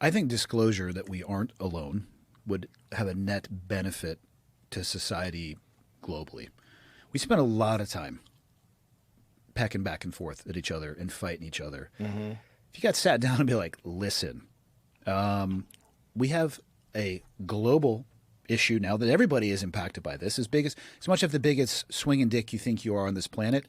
I think disclosure that we aren't alone would have a net benefit to society globally. We spend a lot of time pecking back and forth at each other and fighting each other. Mm-hmm. If you got sat down and be like, listen, we have a global issue now that everybody is impacted by this. As much of the biggest swinging dick you think you are on this planet,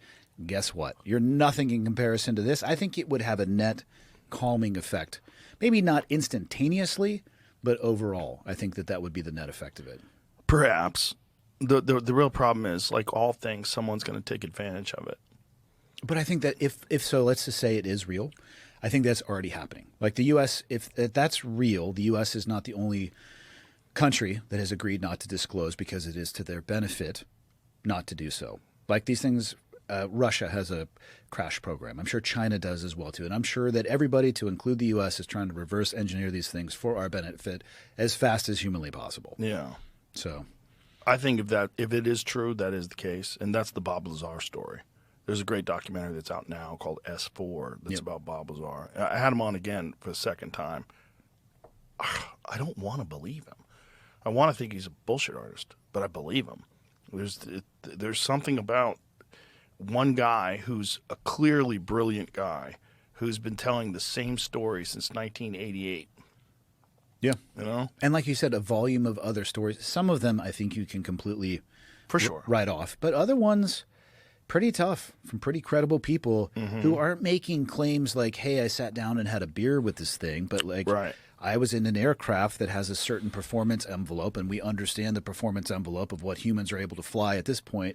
guess what? You're nothing in comparison to this. I think it would have a net calming effect. Maybe not instantaneously, but overall, I think that would be the net effect of it. Perhaps. The real problem is, like all things, someone's going to take advantage of it. But I think that if so, let's just say it is real. I think that's already happening. Like the U.S., if that's real, the U.S. is not the only country that has agreed not to disclose because it is to their benefit not to do so. Like these things, Russia has a crash program. I'm sure China does as well, too. And I'm sure that everybody, to include the U.S., is trying to reverse engineer these things for our benefit as fast as humanly possible. Yeah. So I think if it is true, that is the case. And that's the Bob Lazar story. There's a great documentary that's out now called S4 that's about Bob Lazar. I had him on again for the second time. I don't want to believe him. I want to think he's a bullshit artist, but I believe him. There's something about one guy who's a clearly brilliant guy who's been telling the same story since 1988. yeah. You know? And like you said, a volume of other stories. Some of them I think you can completely For sure. write off. But other ones, pretty tough from pretty credible people who aren't making claims like, hey, I sat down and had a beer with this thing. But like, Right. I was in an aircraft that has a certain performance envelope, and we understand the performance envelope of what humans are able to fly at this point